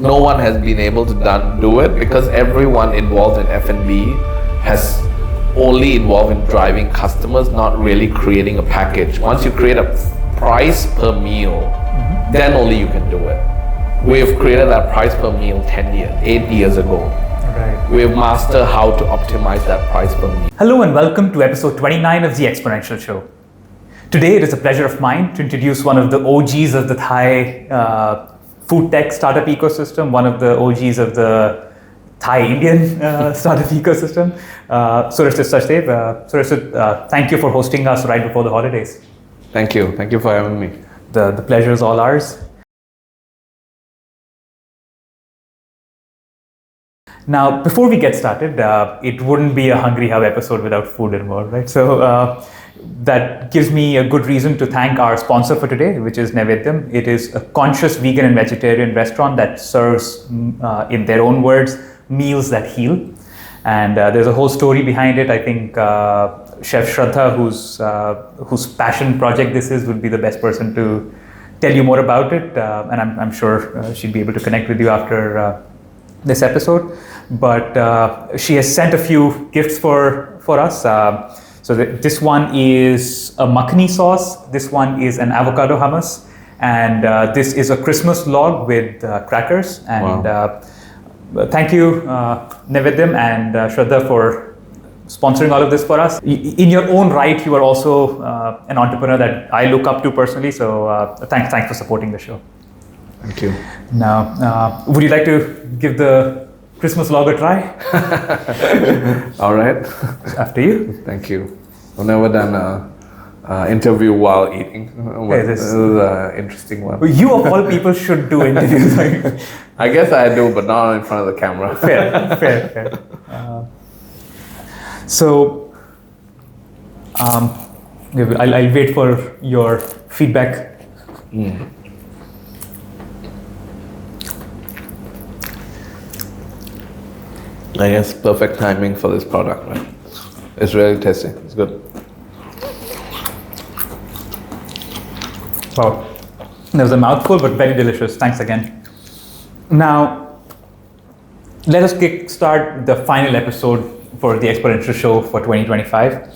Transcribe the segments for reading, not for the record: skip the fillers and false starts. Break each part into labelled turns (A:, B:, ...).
A: No one has been able to do it because everyone involved in F&B has only involved in driving customers, not really creating a package. Once you create a price per meal, then only you can do it. We've created that price per meal 8 years ago.
B: Right.
A: We've mastered how to optimize that price per meal.
B: Hello and welcome to episode 29 of the Exponential Show. Today it is a pleasure of mine to introduce one of the OGs of the Thai food tech startup ecosystem, one of the OGs of the Thai Indian startup ecosystem, Surasit Sachdev. Surasit, thank you for hosting us right before the holidays.
A: Thank you for having me.
B: The pleasure is all ours. Now, before we get started, it wouldn't be a Hungry Hub episode without food involved, right? So that gives me a good reason to thank our sponsor for today, which is Nevedyam. It is a conscious vegan and vegetarian restaurant that serves, in their own words, meals that heal. And there's a whole story behind it. I think Chef Shraddha, whose passion project this is, would be the best person to tell you more about it. And I'm sure she'd be able to connect with you after this episode. But she has sent a few gifts for us. So this one is a makhani sauce, this one is an avocado hummus, and this is a Christmas log with crackers. And
A: Wow.
B: Thank you, Nevedyam and Shraddha, for sponsoring all of this for us. In your own right, you are also an entrepreneur that I look up to personally, so thanks for supporting the show.
A: Thank you.
B: Now, would you like to give the Christmas log a try?
A: All right.
B: After you.
A: Thank you. I've never done an interview while eating. This is an interesting one.
B: You of all people should do interviews.
A: I guess I do, but not in front of the camera.
B: Fair. So, I'll wait for your feedback.
A: I guess perfect timing for this product, right? It's really tasty. It's good.
B: Wow. That was a mouthful, but very delicious. Thanks again. Now, let us kickstart the final episode for the Exponential Show for 2025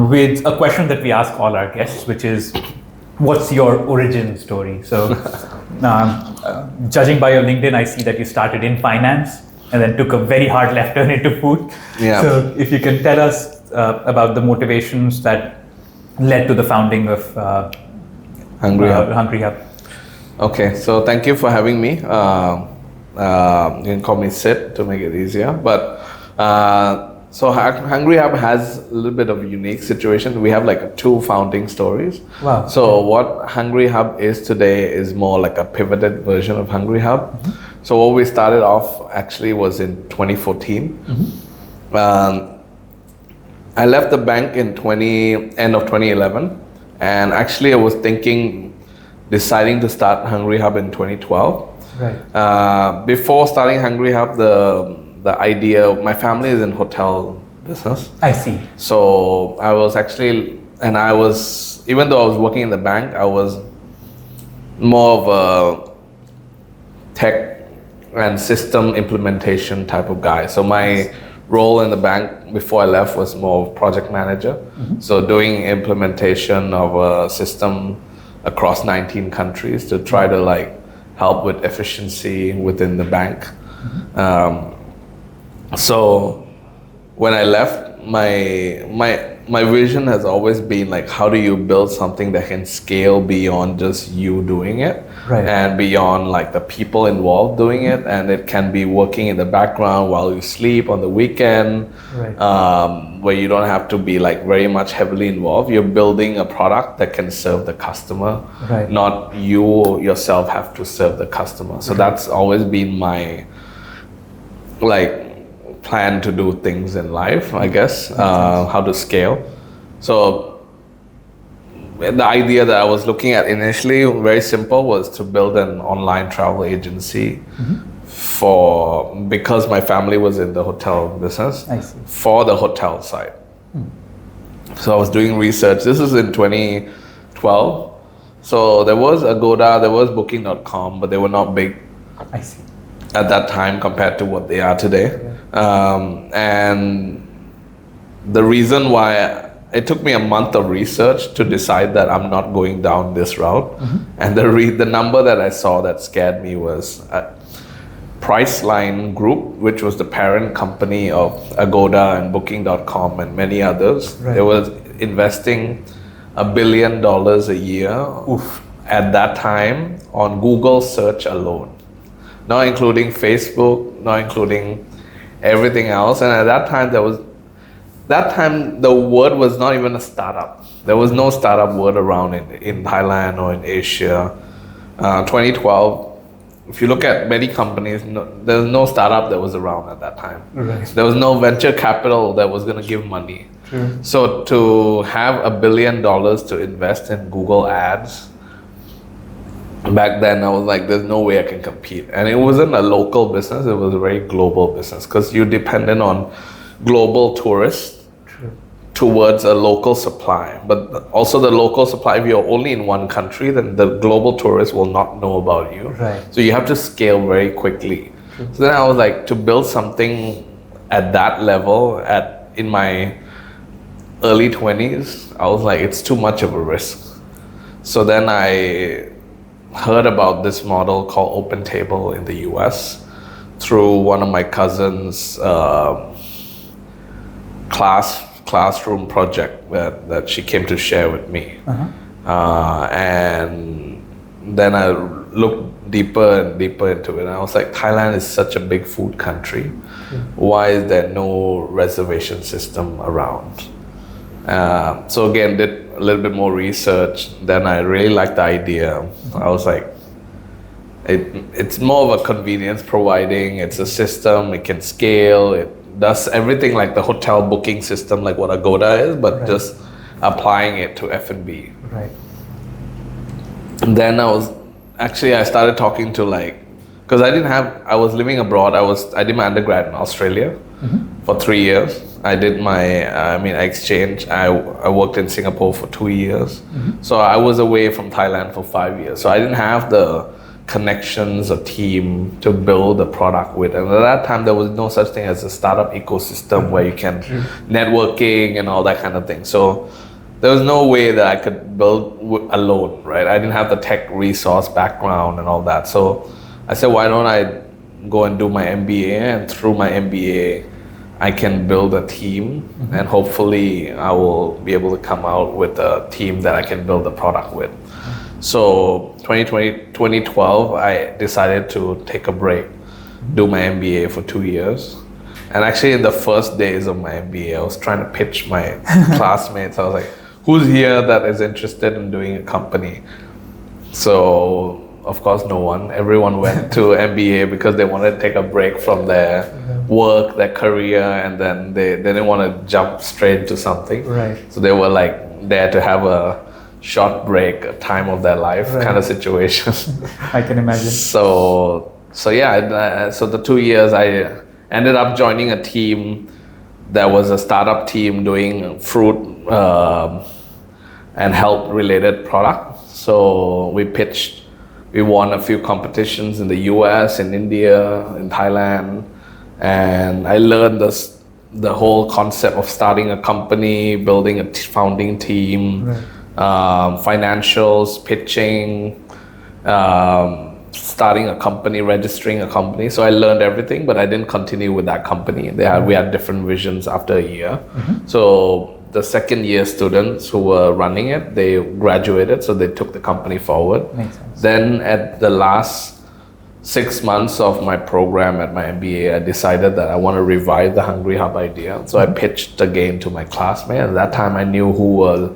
B: with a question that we ask all our guests, which is, what's your origin story? So, judging by your LinkedIn, I see that you started in finance and then took a very hard left turn into food.
A: Yeah.
B: So if you can tell us about the motivations that led to the founding of
A: Hungry Hub.
B: Hungry Hub.
A: Okay, so thank you for having me. You can call me Sid to make it easier. But so Hungry Hub has a little bit of a unique situation. We have like two founding stories.
B: Wow.
A: So what Hungry Hub is today is more like a pivoted version of Hungry Hub. Mm-hmm. So what we started off actually was in 2014. Mm-hmm. I left the bank in end of 2011, and actually I was deciding to start Hungry Hub in 2012.
B: Right.
A: Before starting Hungry Hub, the idea, my family is in hotel business.
B: I see.
A: So I was actually, even though I was working in the bank, I was more of a tech and system implementation type of guy. So my role in the bank before I left was more of project manager. Mm-hmm. So doing implementation of a system across 19 countries to try to like help with efficiency within the bank. Mm-hmm. So when I left, my vision has always been like, how do you build something that can scale beyond just you doing it, right, and beyond like the people involved doing it, and it can be working in the background while you sleep on the weekend, right, where you don't have to be like very much heavily involved. You're building a product that can serve the customer, right, not you yourself have to serve the customer. So that's always been my plan to do things in life, I guess, how to scale. So the idea that I was looking at initially, very simple, was to build an online travel agency. Mm-hmm. Because my family was in the hotel business, for the hotel side. So I was doing research. This is in 2012. So there was Agoda, there was Booking.com, but they were not big.
B: I see.
A: At that time compared to what they are today. And the reason why it took me a month of research to decide that I'm not going down this route. And the number that I saw that scared me was Priceline Group, which was the parent company of Agoda and Booking.com and many others. They were investing $1 billion a year at that time on Google search alone, not including Facebook, not including everything else. And at that time, the word was not even a startup. There was no startup word around in Thailand or in Asia. 2012, if you look at many companies, there's no startup that was around at that time. There was no venture capital that was going to give money. So to have $1 billion to invest in Google ads, back then I was like, there's no way I can compete. And it wasn't a local business, it was a very global business because you're dependent on global tourists towards a local supply. But also the local supply, if you're only in one country, then the global tourists will not know about you. So you have to scale very quickly. So then I was like, to build something at that level in my early 20s, I was like, it's too much of a risk. So then I heard about this model called OpenTable in the US through one of my cousins' classroom project that she came to share with me. And then I looked deeper and deeper into it, and I was like, Thailand is such a big food country. Why is there no reservation system around? So again, did a little bit more research. Then I really liked the idea. I was like, it's more of a convenience providing. It's a system, it can scale, it does everything like the hotel booking system, like what Agoda is, but just applying it to F&B. And then I started talking to because I was living abroad. I did my undergrad in Australia for 3 years. I did my, I exchanged. I worked in Singapore for 2 years. So I was away from Thailand for 5 years. So I didn't have the connections, a team to build a product with. And at that time, there was no such thing as a startup ecosystem where you can networking and all that kind of thing. So there was no way that I could build alone, right? I didn't have the tech resource background and all that. So I said, why don't I go and do my MBA? And through my MBA, I can build a team, and hopefully I will be able to come out with a team that I can build a product with. So 2012, I decided to take a break, do my MBA for 2 years. And actually in the first days of my MBA, I was trying to pitch my classmates. I was like, who's here that is interested in doing a company? So of course, no one. Everyone went to MBA because they wanted to take a break from their work, their career, and then they didn't want to jump straight into something. So they were like there to have a short break, a time of their life kind of situation.
B: I can imagine.
A: So the 2 years I ended up joining a team that was a startup team doing fruit and health related product. So we won a few competitions in the US, in India, in Thailand, and I learned the whole concept of starting a company, building a founding team, financials, pitching, starting a company, registering a company. So I learned everything, but I didn't continue with that company. We had different visions after a year. So the second year students who were running it, they graduated, so they took the company forward.
B: Makes sense.
A: Then at the last 6 months of my program at my MBA, I decided that I want to revive the Hungry Hub idea. So I pitched again to my classmates. At that time, I knew who were,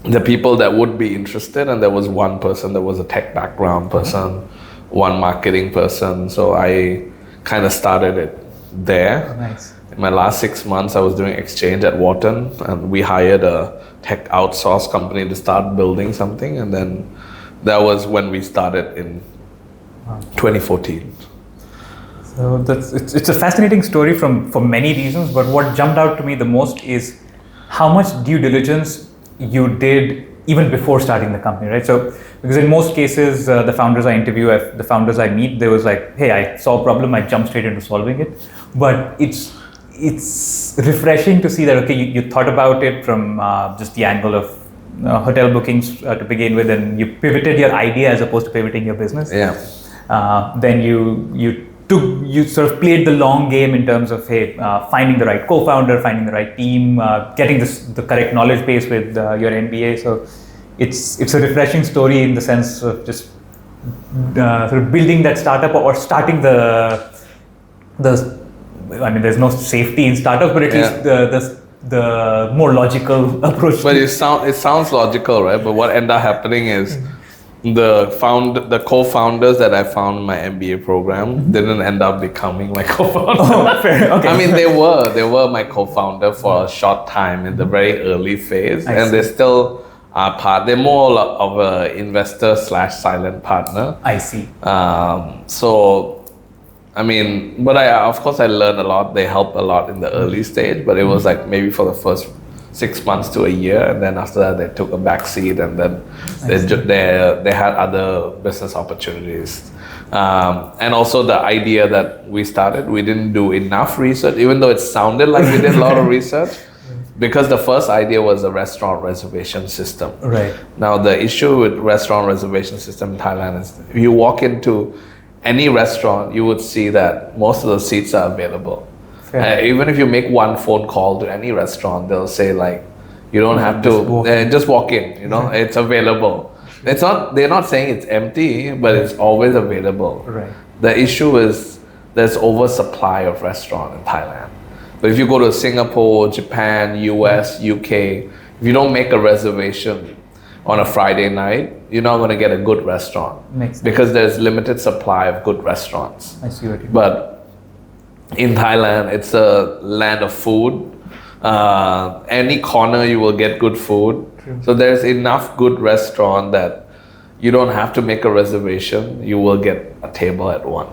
A: the people that would be interested. And there was one person that was a tech background person, one marketing person. So I kind of started it there.
B: Nice.
A: In my last 6 months, I was doing exchange at Wharton, and we hired a tech outsource company to start building something. And then that was when we started in 2014.
B: So it's a fascinating story for many reasons, but what jumped out to me the most is how much due diligence you did even before starting the company, right? So, because in most cases, the founders I interview, the founders I meet, they was like, hey, I saw a problem, I jumped straight into solving it. But it's refreshing to see that, okay, you thought about it from just the angle of hotel bookings to begin with, and you pivoted your idea as opposed to pivoting your business.
A: Yeah.
B: Then you sort of played the long game in terms of, hey, finding the right co-founder, finding the right team, getting the correct knowledge base with your MBA. So it's a refreshing story in the sense of just sort of building that startup or starting the I mean, there's no safety in startups, but at least the more logical approach.
A: But it sounds logical, right? But what ended up happening is the co-founders that I found in my MBA program didn't end up becoming my co-founder.
B: Oh, fair. Okay.
A: I mean, they were my co-founder for a short time in the very early phase, and they still are part. They're more of a investor / silent partner.
B: I see.
A: So, I mean, but of course I learned a lot. They helped a lot in the early stage, but it was like maybe for the first 6 months to a year, and then after that they took a back seat, and then they had other business opportunities. And also the idea that we started, we didn't do enough research, even though it sounded like we did a lot of research, because the first idea was a restaurant reservation system.
B: Right.
A: Now the issue with restaurant reservation system in Thailand is if you walk into any restaurant, you would see that most of the seats are available. Even if you make one phone call to any restaurant, they'll say like, you don't have to, just walk in, you know, it's available. They're not saying it's empty, but it's always available.
B: Right.
A: The issue is there's oversupply of restaurant in Thailand. But if you go to Singapore, Japan, US, UK, if you don't make a reservation on a Friday night, you're not going to get a good restaurant.
B: Makes sense.
A: Because there's limited supply of good restaurants.
B: I see what you mean.
A: But in Thailand, it's a land of food. Any corner you will get good food.
B: True.
A: So there's enough good restaurant that you don't have to make a reservation. You will get a table at one.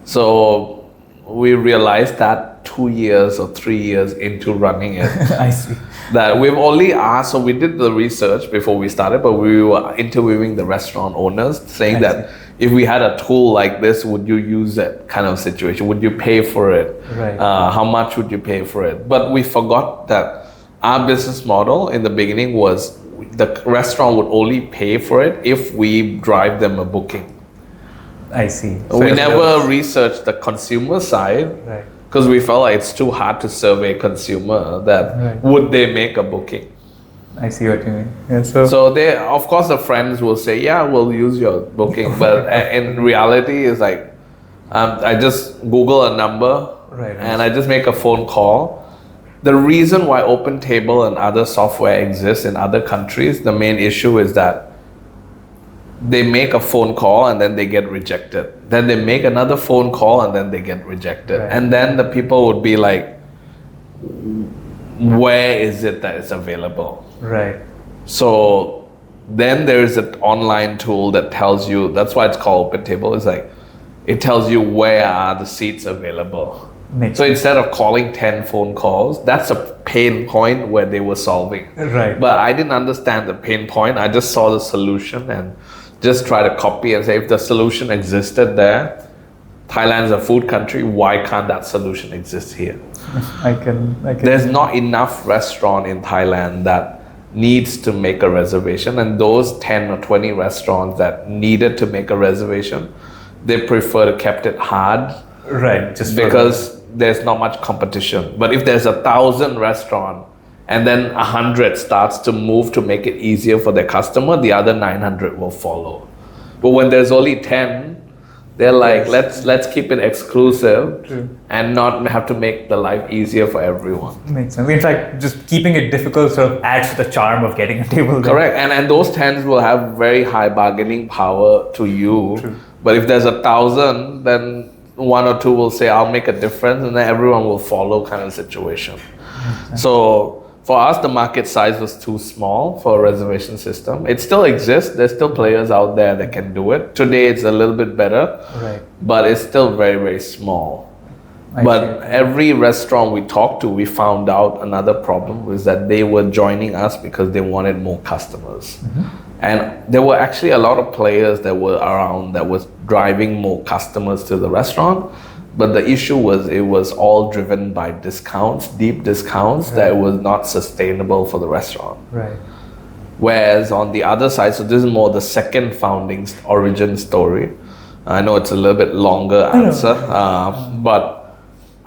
A: So we realized that 2 years or 3 years into running it.
B: I see.
A: That we've only asked, so we did the research before we started, but we were interviewing the restaurant owners saying that if we had a tool like this, would you use it kind of situation? Would you pay for it?
B: Right.
A: How much would you pay for it? But we forgot that our business model in the beginning was the restaurant would only pay for it if we drive them a booking.
B: I see.
A: So we never researched the consumer side.
B: Right.
A: Because we felt like it's too hard to survey consumer that would they make a booking.
B: I see what you mean. Yeah,
A: so they, of course, the friends will say, yeah, we'll use your booking. But in reality, it's like, I just Google a number and I just make a phone call. The reason why OpenTable and other software exists in other countries, the main issue is that they make a phone call and then they get rejected. Then they make another phone call and then they get rejected.
B: Right.
A: And then the people would be like, where is it that it's available?
B: Right.
A: So then there's an online tool that tells you, that's why it's called OpenTable, it's like, it tells you where are the seats available. So instead of calling 10 phone calls, that's a pain point where they were solving.
B: Right.
A: But I didn't understand the pain point. I just saw the solution and just try to copy and say, if the solution existed there, Thailand is a food country, why can't that solution exist here?
B: I can.
A: There's not enough restaurant in Thailand that needs to make a reservation, and those 10 or 20 restaurants that needed to make a reservation, they prefer to kept it hard.
B: Right. Just
A: because there's not much competition. But if there's 1,000 restaurants and then 100 starts to move to make it easier for their customer, the other 900 will follow. But when there's only 10, they're like, let's keep it exclusive and not have to make the life easier for everyone.
B: Makes sense. In fact, just keeping it difficult sort of adds to the charm of getting a table there.
A: Correct. And those 10s will have very high bargaining power to you.
B: True.
A: But if there's 1,000, then 1 or 2 will say, I'll make a difference, and then everyone will follow kind of situation. So for us, the market size was too small for a reservation system. It still exists. There's still players out there that can do it. Today, it's a little bit better, but it's still very, very small. But every restaurant we talked to, we found out another problem was that they were joining us because they wanted more customers. And there were actually a lot of players that were around that was driving more customers to the restaurant. But the issue was it was all driven by discounts, deep discounts, that was not sustainable for the restaurant.
B: Right.
A: Whereas on the other side, so this is more the second founding origin story. I know it's a little bit longer answer, but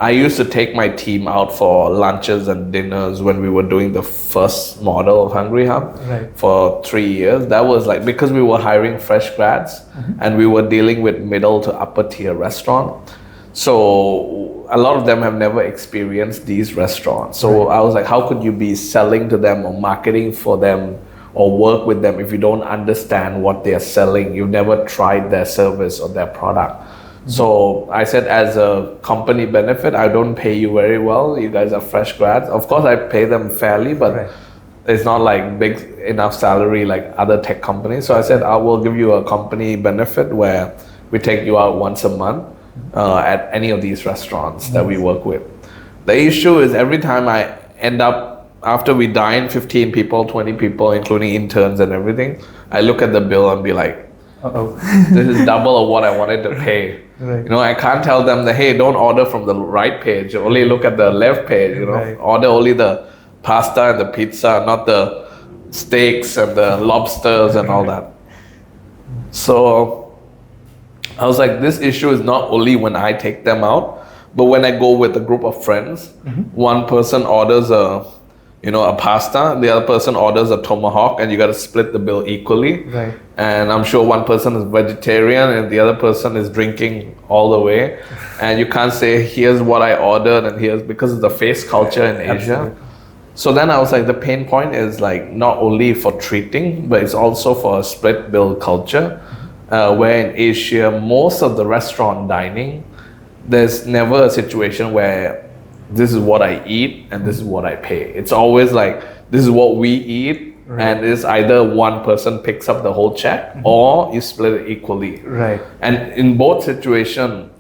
A: I used to take my team out for lunches and dinners when we were doing the first model of Hungry Hub for 3 years. That was like, because we were hiring fresh grads and we were dealing with middle to upper tier restaurant. So a lot of them have never experienced these restaurants. So I was like, how could you be selling to them or marketing for them or work with them if you don't understand what they're selling? You've never tried their service or their product. So I said, as a company benefit, I don't pay you very well. You guys are fresh grads. Of course, I pay them fairly, but it's not like big enough salary like other tech companies. So I said, I will give you a company benefit where we take you out once a month at any of these restaurants that we work with. The issue is every time I end up, after we dine 15 people, 20 people, including interns and everything, I look at the bill and be like, this is double of what I wanted to pay. You know, I can't tell them that, hey, don't order from the right page, only look at the left page, you know, order only the pasta and the pizza, not the steaks and the lobsters and all that. So I was like, this issue is not only when I take them out, but when I go with a group of friends, one person orders a pasta, the other person orders a tomahawk, and you got to split the bill equally. And I'm sure one person is vegetarian and the other person is drinking all the way. And you can't say, here's what I ordered and here's, because of the face culture in Asia. So then I was like, the pain point is like not only for treating, but it's also for a split bill culture, where in Asia, most of the restaurant dining, there's never a situation where this is what I eat and this is what I pay. It's always like, this is what we eat, and it's either one person picks up the whole check or you split it equally. And in both situations,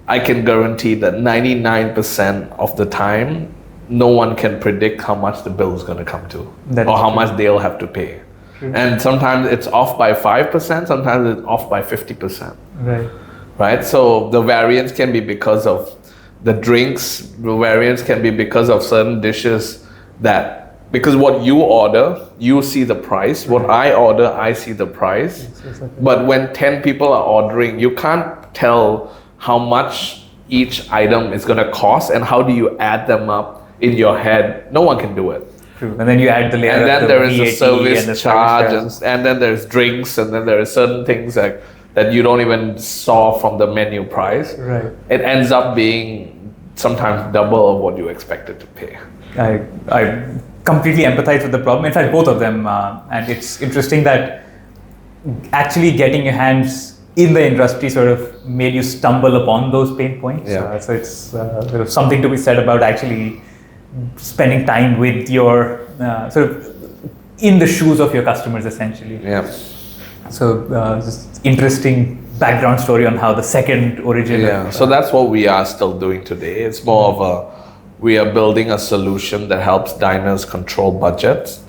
A: I can guarantee that 99% of the time, no one can predict how much the bill is going to come to or how much they'll have to pay. And sometimes it's off by 5%, sometimes it's off by 50%. Right? So the variance can be because of the drinks, the variance can be because of certain dishes because what you order, you see the price. What I order, I see the price. But when 10 people are ordering, you can't tell how much each item is going to cost and how do you add them up in your head. No one can do it.
B: And then you add the layer
A: and then there is a service
B: and
A: charge and then there's drinks and then there are certain things like that you don't even saw from the menu price. It ends up being sometimes double of what you expected to pay.
B: I completely empathize with the problem. In fact, both of them. And it's interesting that actually getting your hands in the industry sort of made you stumble upon those pain points. So it's there's something to be said about actually spending time with your sort of in the shoes of your customers, essentially. So just interesting background story on how the second origin.
A: So that's what we are still doing today. It's more of we are building a solution that helps diners control budgets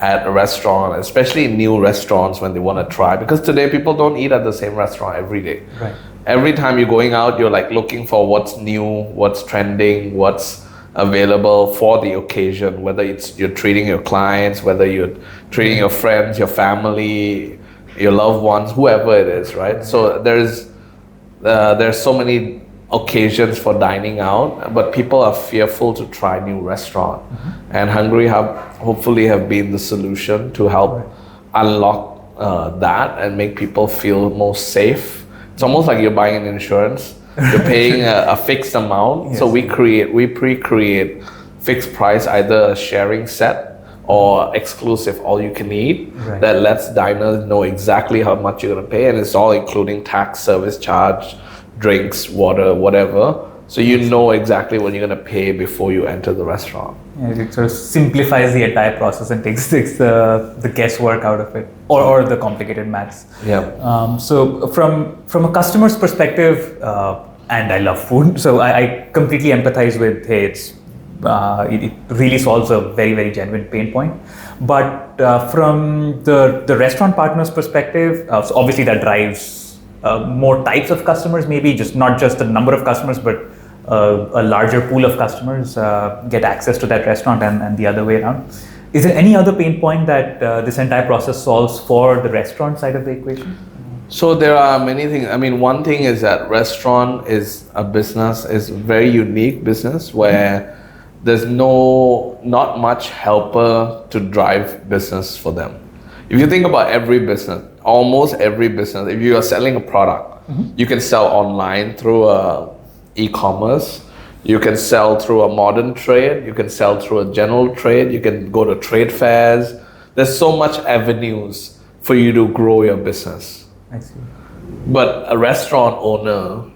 A: at a restaurant, especially new restaurants when they want to try. Because today people don't eat at the same restaurant every day. Every time you're going out, you're like looking for what's new, what's trending, what's available for the occasion, whether it's you're treating your clients, whether you're treating your friends, your family, your loved ones, whoever it is, right? So there's so many occasions for dining out, but people are fearful to try new restaurant. And Hungry Hub hopefully have been the solution to help unlock that and make people feel more safe. It's almost like you're buying an insurance. You're paying a fixed amount. So we pre-create fixed price, either a sharing set or exclusive all you can eat that lets diners know exactly how much you're going to pay, and it's all including tax, service charge, drinks, water, whatever. So you know exactly what you're going to pay before you enter the restaurant.
B: It sort of simplifies the entire process and takes the guesswork out of it, or the complicated maths. So from a customer's perspective, and I love food. So I completely empathize with, hey, it really solves a very, very genuine pain point. But from the restaurant partner's perspective, so obviously that drives more types of customers, maybe not just the number of customers, but a larger pool of customers get access to that restaurant and the other way around. Is there any other pain point that this entire process solves for the restaurant side of the equation?
A: So there are many things. I mean, one thing is that restaurant is a very unique business where there's not much helper to drive business for them. If you think about every business, almost every business, if you are selling a product, you can sell online through e-commerce, you can sell through a modern trade, you can sell through a general trade, you can go to trade fairs. There's so much avenues for you to grow your business.
B: I see.
A: But a restaurant owner,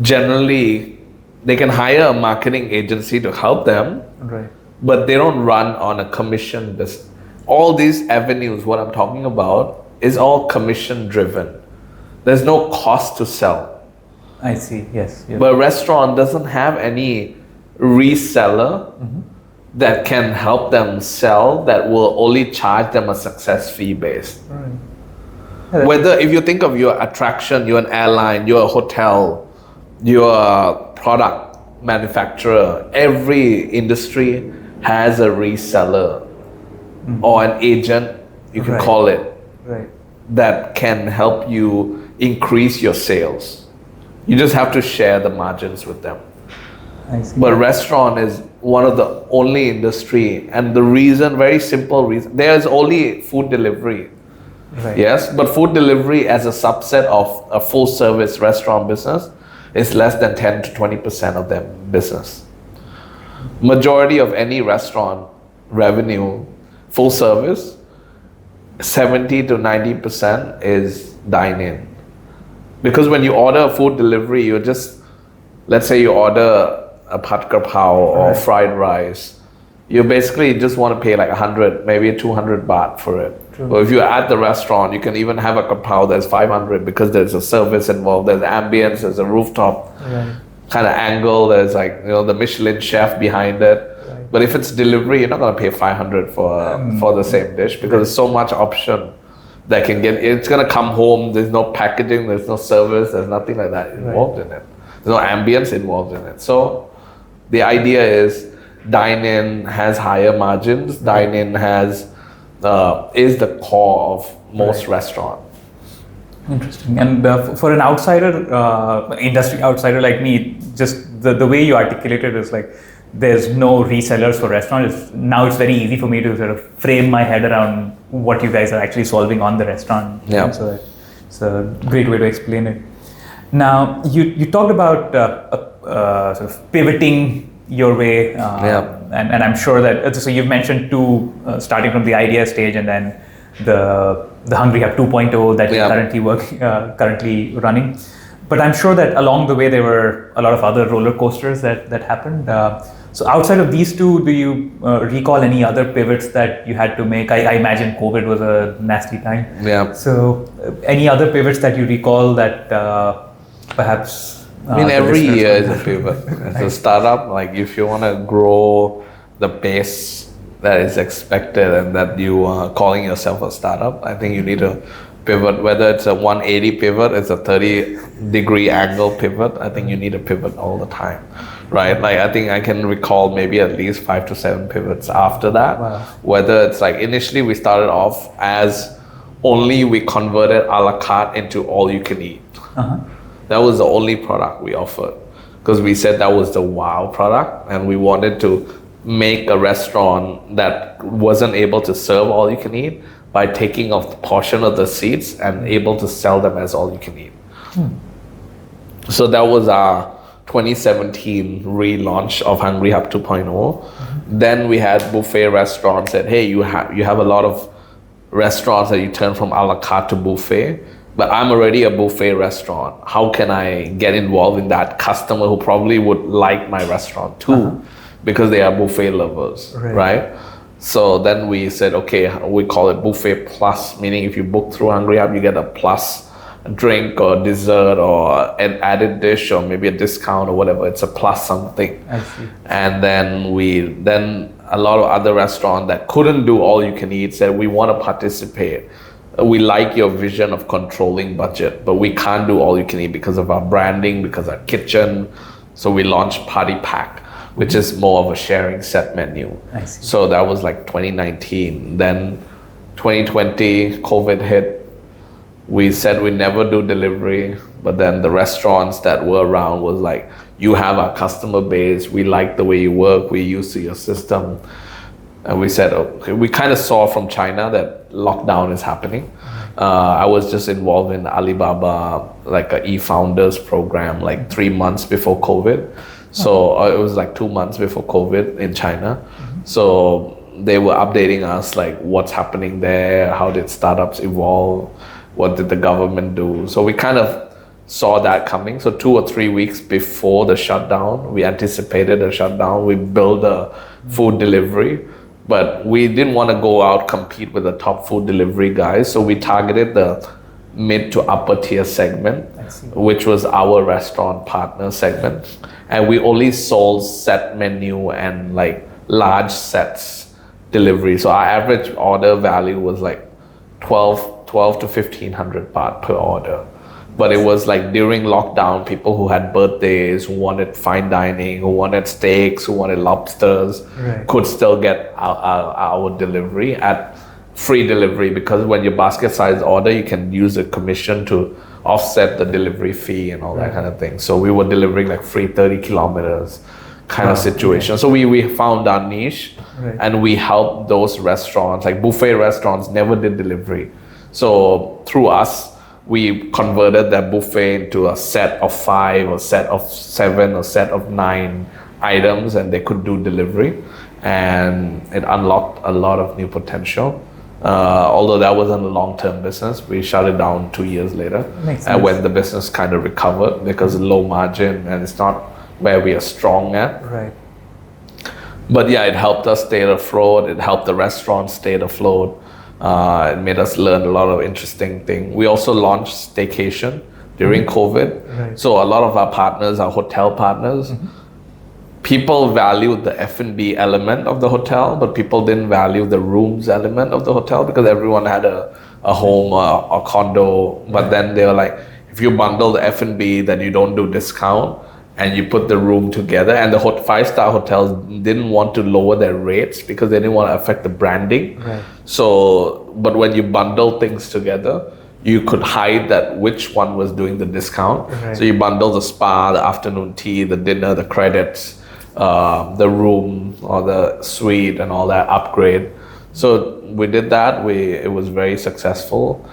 A: generally, they can hire a marketing agency to help them,
B: right,
A: but they don't run on a commission business. All these avenues, what I'm talking about, is all commission driven. There's no cost to sell.
B: I see, yes.
A: But a restaurant doesn't have any reseller that can help them sell, that will only charge them a success fee based.
B: Right.
A: Whether if you think of your attraction, you're an airline, you're a hotel, you're a product manufacturer, every industry has a reseller or an agent, you can call it, that can help you increase your sales. You just have to share the margins with them.
B: I see.
A: But restaurant is one of the only industry, and the reason, very simple reason, there's only food delivery.
B: Right.
A: Yes, but food delivery as a subset of a full service restaurant business is less than 10 to 20% of their business. Majority of any restaurant revenue, full service, 70 to 90% is dine-in. Because when you order a food delivery, you just, let's say you order a pad krapao or fried rice, you basically just want to pay like 100, maybe 200 baht for it.
B: True.
A: Or if you're at the restaurant, you can even have a krapao that's 500 because there's a service involved, there's ambience, there's a rooftop kind of angle, there's like, the Michelin chef behind it.
B: Right.
A: But if it's delivery, you're not going to pay 500 for the same dish because there's so much option that can get, it's going to come home, there's no packaging, there's no service, there's nothing like that involved in it. There's no ambience involved in it. So the idea is dine-in has higher margins, dine-in is the core of most restaurants.
B: Interesting. And for an outsider, industry outsider like me, just the way you articulated is like, there's no resellers for restaurants. Now it's very easy for me to sort of frame my head around what you guys are actually solving on the restaurant.
A: Yeah.
B: So it's a great way to explain it. Now, you talked about sort of pivoting your way, and I'm sure that, so you've mentioned two, starting from the idea stage and then the Hungry Hub 2.0 that you're currently running. But I'm sure that along the way there were a lot of other roller coasters that happened. So outside of these two, do you recall any other pivots that you had to make? I imagine COVID was a nasty time.
A: Yeah.
B: So any other pivots that you recall that perhaps...
A: I mean, every year is a pivot. As a startup, like if you want to grow the pace that is expected and that you are calling yourself a startup, I think you need to pivot. Whether it's a 180 pivot, it's a 30-degree angle pivot, I think you need to pivot all the time, right? Like I think I can recall maybe at least 5 to 7 pivots after that.
B: Wow.
A: Whether it's like initially we started off as only we converted a la carte into all you can eat. That was the only product we offered because we said that was the wow product and we wanted to make a restaurant that wasn't able to serve all you can eat by taking off the portion of the seats and able to sell them as all you can eat. So that was our 2017 relaunch of Hungry Hub 2.0. Then we had buffet restaurants that, hey, you have a lot of restaurants that you turn from a la carte to buffet. But I'm already a buffet restaurant. How can I get involved in that customer who probably would like my restaurant too because they are buffet lovers, right? So then we said, okay, we call it buffet plus, meaning if you book through Hungry Hub, you get a plus drink or dessert or an added dish or maybe a discount or whatever. It's a plus something.
B: I see.
A: And then a lot of other restaurants that couldn't do all you can eat said, we want to participate. We like your vision of controlling budget, but we can't do all you can eat because of our branding, because our kitchen. So we launched Party Pack, which is more of a sharing set menu.
B: I see.
A: So that was like 2019. Then 2020, COVID hit. We said we never do delivery, but then the restaurants that were around was like, you have our customer base, we like the way you work, we used to your system. And we said, okay, we kind of saw from China that lockdown is happening. I was just involved in Alibaba, like a e-founders program, like 3 months before COVID. So it was like 2 months before COVID in China. So they were updating us like what's happening there, how did startups evolve, what did the government do? So we kind of saw that coming. So 2 or 3 weeks before the shutdown, we anticipated a shutdown. We built a food delivery, but we didn't want to go out compete with the top food delivery guys. So we targeted the mid to upper tier segment, which was our restaurant partner segment. And we only sold set menu and like large sets delivery. So our average order value was like 12 to 1500 baht per order. But it was like during lockdown, people who had birthdays, who wanted fine dining, who wanted steaks, who wanted lobsters, could still get our delivery at free delivery, because when your basket size order, you can use a commission to offset the delivery fee and all that kind of thing. So we were delivering like free 30 kilometers kind of situation. So we found our niche and we helped those restaurants, like buffet restaurants never did delivery. So through us, we converted that buffet into a set of 5 or set of 7 or set of 9 items, and they could do delivery, and it unlocked a lot of new potential. Although that wasn't a long-term business, we shut it down 2 years later. And when the business kind of recovered, because it's low margin and it's not where we are strong at. But yeah, it helped us stay afloat. It helped the restaurants stay afloat. It made us learn a lot of interesting things. We also launched staycation during COVID. So a lot of our partners are hotel partners. People valued the F&B element of the hotel, but people didn't value the rooms element of the hotel, because everyone had a home or a condo. But then they were like, if you bundle the F&B, then you don't do discount, and you put the room together. And the 5-star hotels didn't want to lower their rates because they didn't want to affect the branding. So, but when you bundle things together, you could hide that which one was doing the discount. So you bundle the spa, the afternoon tea, the dinner, the credits, the room or the suite and all that upgrade. So we did that. It was very successful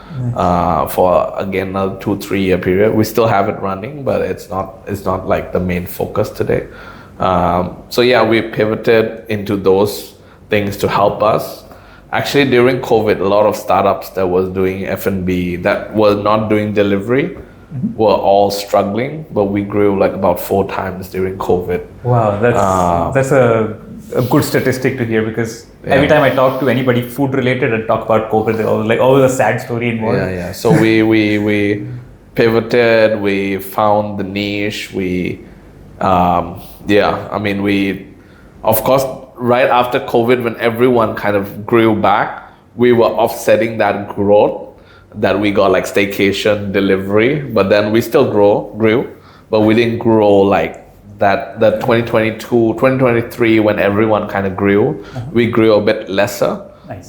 A: for again another 2-3 year period. We still have it running, but it's not like the main focus today. So yeah, we pivoted into those things to help us. Actually, during COVID, a lot of startups that was doing F&B that were not doing delivery were all struggling, but we grew like about 4 times during COVID.
B: Wow, that's a good statistic to hear, because every time I talk to anybody food related and talk about COVID, they're always a sad story involved.
A: So we pivoted, we found the niche, we of course, right after COVID, when everyone kind of grew back, we were offsetting that growth that we got, like staycation, delivery, but then we still grew, but we didn't grow like that 2022, 2023, when everyone kind of grew, we grew a bit lesser.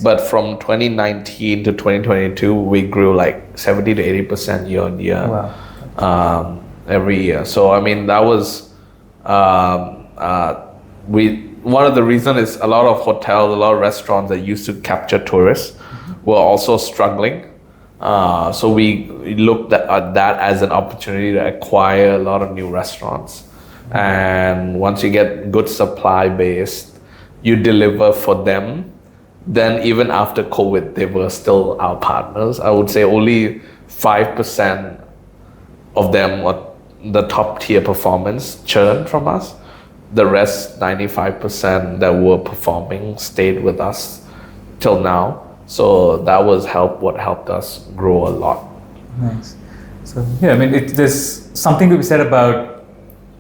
A: But from 2019 to 2022, we grew like 70 to 80% year on year. Every year. So I mean, that was one of the reasons is a lot of hotels, a lot of restaurants that used to capture tourists were also struggling. So we looked at that as an opportunity to acquire a lot of new restaurants. And once you get good supply base, you deliver for them. Then even after COVID, they were still our partners. I would say only 5% of them were the top tier performance churned from us. The rest, 95% that were performing, stayed with us till now. So that was what helped us grow a lot.
B: Nice. So yeah, I mean, there's something to be said about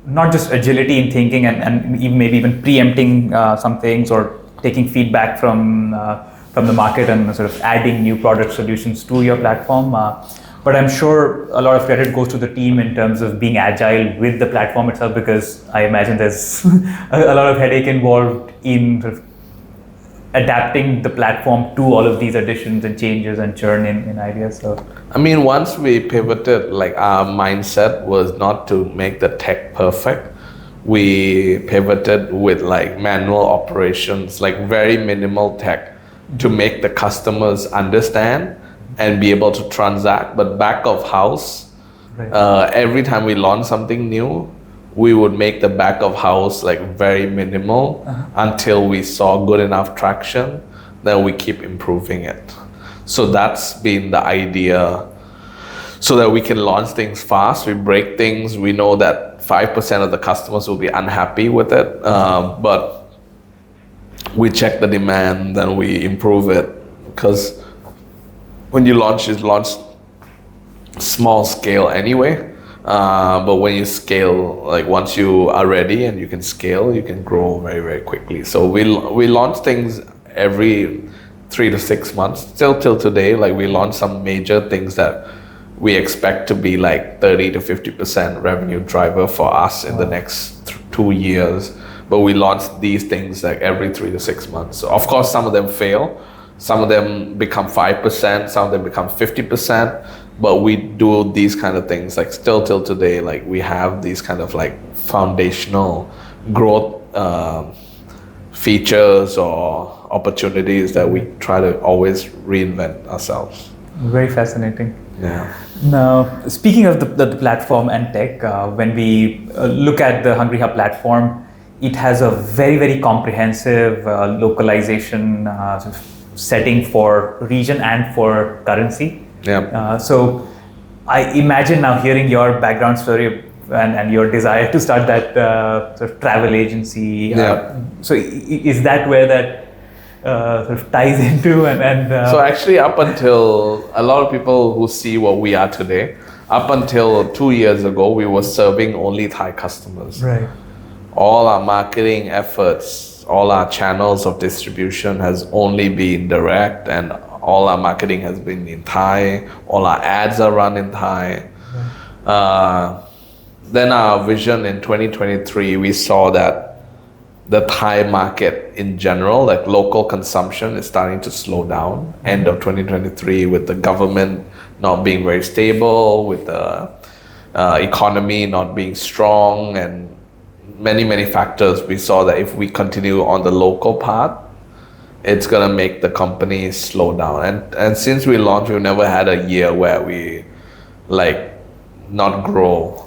B: not just agility in thinking and even maybe even preempting some things or taking feedback from the market and sort of adding new product solutions to your platform. But I'm sure a lot of credit goes to the team in terms of being agile with the platform itself, because I imagine there's a lot of headache involved in sort of adapting the platform to all of these additions and changes and churn in ideas. So
A: I mean, once we pivoted, like our mindset was not to make the tech perfect. We pivoted with like manual operations, like very minimal tech to make the customers understand and be able to transact. But back of house, every time we launch something new, we would make the back of house like very minimal until we saw good enough traction. Then we keep improving it. So that's been the idea, so that we can launch things fast. We break things. We know that 5% of the customers will be unhappy with it, but we check the demand, then we improve it. Because when you launch small scale anyway. But when you scale, like once you are ready and you can scale, you can grow very, very quickly. So we launch things every 3 to 6 months. Still till today, like we launch some major things that we expect to be like 30 to 50% revenue driver for us in the next 2 years. But we launch these things like every 3 to 6 months. So of course, some of them fail. Some of them become 5%, some of them become 50%, but we do these kind of things like still till today, like we have these kind of like foundational growth features or opportunities that we try to always reinvent ourselves.
B: Very fascinating.
A: Yeah.
B: Now, speaking of the platform and tech, when we look at the Hungry Hub platform, it has a very, very comprehensive localization sort of setting for region and for currency.
A: Yeah.
B: So I imagine now, hearing your background story and your desire to start that sort of travel agency. So is that where that sort of ties into?
A: So actually, up until a lot of people who see what we are today, up until 2 years ago, we were serving only Thai customers.
B: Right.
A: All our marketing efforts, all our channels of distribution has only been direct, and all our marketing has been in Thai. All our ads are run in Thai. Then our vision in 2023, we saw that the Thai market in general, like local consumption, is starting to slow down. End of 2023, with the government not being very stable, with the economy not being strong, and many factors, we saw that if we continue on the local path, it's gonna make the company slow down. And since we launched, we've never had a year where we like not grow.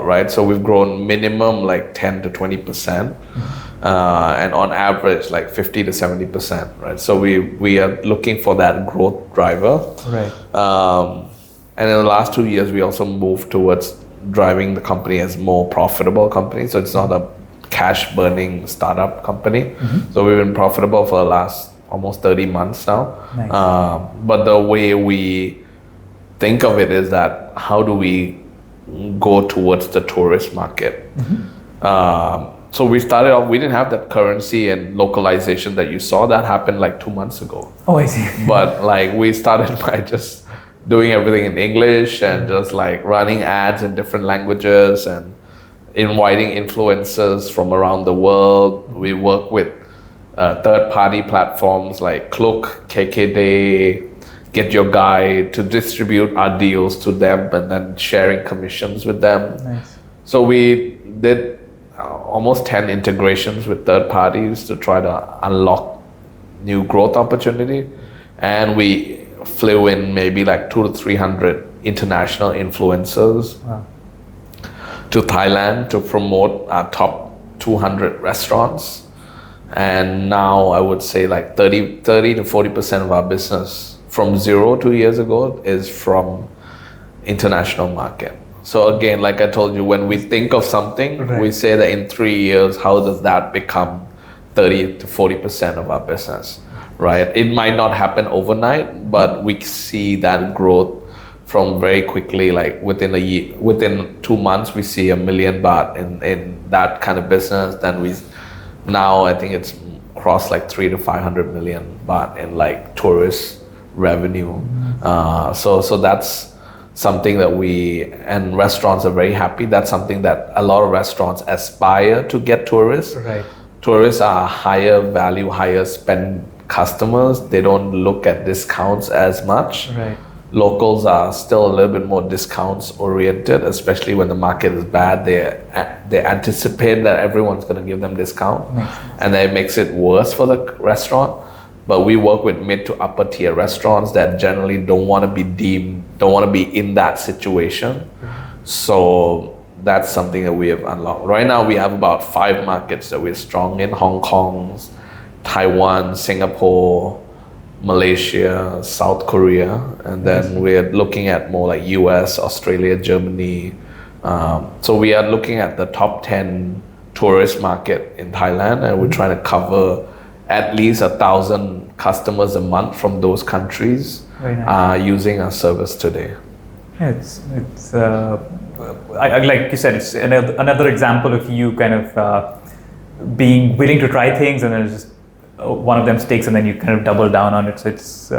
A: Right? So we've grown minimum like 10 to 20%, and on average like 50 to 70%. Right? So we are looking for that growth driver.
B: Right.
A: And in the last 2 years, we also moved towards driving the company as more profitable company. So it's not a cash burning startup company. So we've been profitable for the last almost 30 months now.
B: Nice.
A: But the way we think of it is that how do we go towards the tourist market? So we started off, we didn't have that currency and localization that you saw. That happened like 2 months ago.
B: Oh, I see.
A: But like we started by just doing everything in English and just like running ads in different languages and inviting influencers from around the world. We work with third-party platforms like Klook, KKday, Get Your Guide to distribute our deals to them and then sharing commissions with them.
B: Nice.
A: So we did almost 10 integrations with third parties to try to unlock new growth opportunity. And we flew in maybe like 200 to 300 international influencers to Thailand to promote our top 200 restaurants. And now I would say like 30 to 40% of our business from 0 2 years ago is from international market. So again, like I told you, when we think of something, we say that in 3 years, how does that become 30 to 40% of our business? Right? It might not happen overnight, but we see that growth from very quickly, like within a year, within 2 months, we see 1 million baht in that kind of business. Then now I think it's crossed like 300 to 500 million baht in like tourist revenue. So that's something that and restaurants are very happy. That's something that a lot of restaurants aspire to get tourists.
B: Right.
A: Tourists are higher value, higher spend customers. They don't look at discounts as much.
B: Right.
A: Locals are still a little bit more discounts oriented, especially when the market is bad. They anticipate that everyone's going to give them discount, and that makes it worse for the restaurant. But we work with mid to upper tier restaurants that generally don't want to be in that situation. So that's something that we have unlocked. Right now we have about 5 markets that we're strong in: Hong Kong, Taiwan, Singapore, Malaysia, South Korea, and then we're looking at more like US, Australia, Germany. So we are looking at the top 10 tourist market in Thailand, and we're trying to cover at least 1,000 customers a month from those countries using our service today.
B: Yeah, it's like you said, it's another example of you kind of being willing to try things, and then just one of them sticks, and then you kind of double down on it. So it's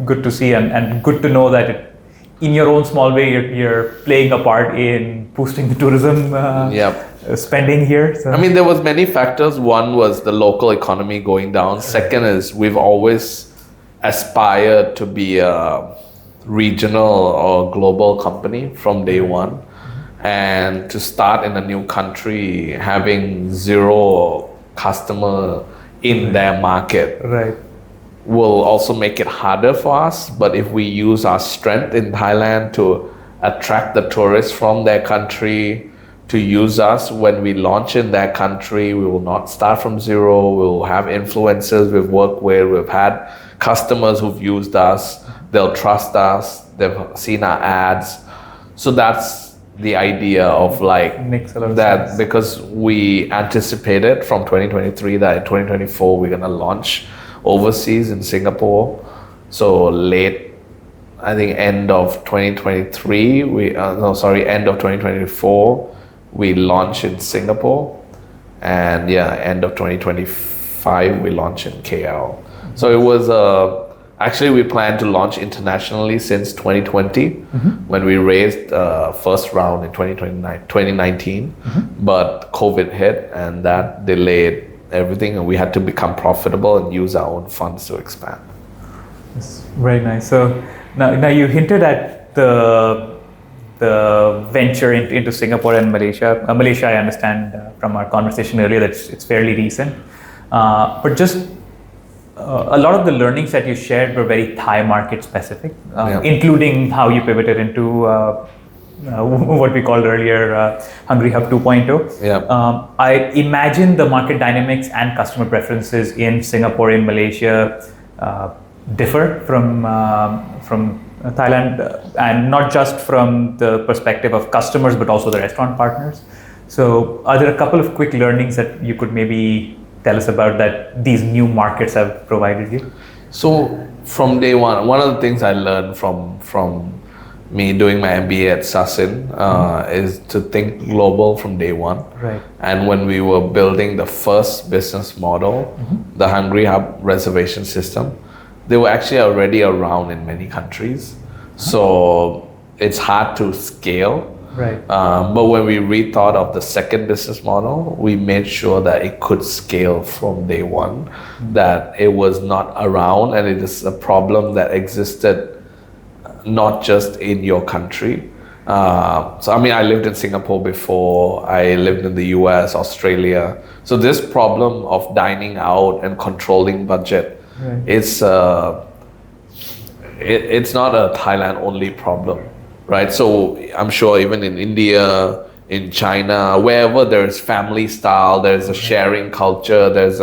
B: good to see, and good to know that in your own small way, you're playing a part in boosting the tourism spending here. So.
A: I mean, there was many factors. One was the local economy going down. Second is we've always aspired to be a regional or global company from day one. And to start in a new country, having zero customer in their market will also make it harder for us. But if we use our strength in Thailand to attract the tourists from their country to use us when we launch in their country, we will not start from zero. We'll have influencers we've worked with. We've had customers who've used us. They'll trust us. They've seen our ads. So that's the idea of like
B: makes a lot of
A: that
B: sense.
A: Because we anticipated from 2023 that in 2024 we're gonna launch overseas in Singapore. So I think end of 2023 end of 2024 we launch in Singapore, and end of 2025 we launch in KL. So it was actually we planned to launch internationally since 2020 when we raised first round in 2019, but COVID hit and that delayed everything, and we had to become profitable and use our own funds to expand.
B: That's very nice. So now you hinted at the venture into Singapore and Malaysia. Malaysia, I understand from our conversation earlier that it's fairly recent, but just a lot of the learnings that you shared were very Thai market specific, including how you pivoted into what we called earlier Hungry Hub 2.0. I imagine the market dynamics and customer preferences in Singapore and Malaysia differ from Thailand, and not just from the perspective of customers, but also the restaurant partners. So are there a couple of quick learnings that you could maybe tell us about that these new markets have provided you?
A: So from day one of the things I learned from me doing my MBA at Sasin is to think global from day one.
B: Right.
A: And when we were building the first business model, the Hungry Hub reservation system, they were actually already around in many countries. So it's hard to scale.
B: Right.
A: But when we rethought of the second business model, we made sure that it could scale from day one, that it was not around, and it is a problem that existed not just in your country. So I mean, I lived in Singapore before, I lived in the US, Australia. So this problem of dining out and controlling budget, it's not a Thailand only problem. Right, so I'm sure even in India, in China, wherever there's family style, there's a sharing culture, there's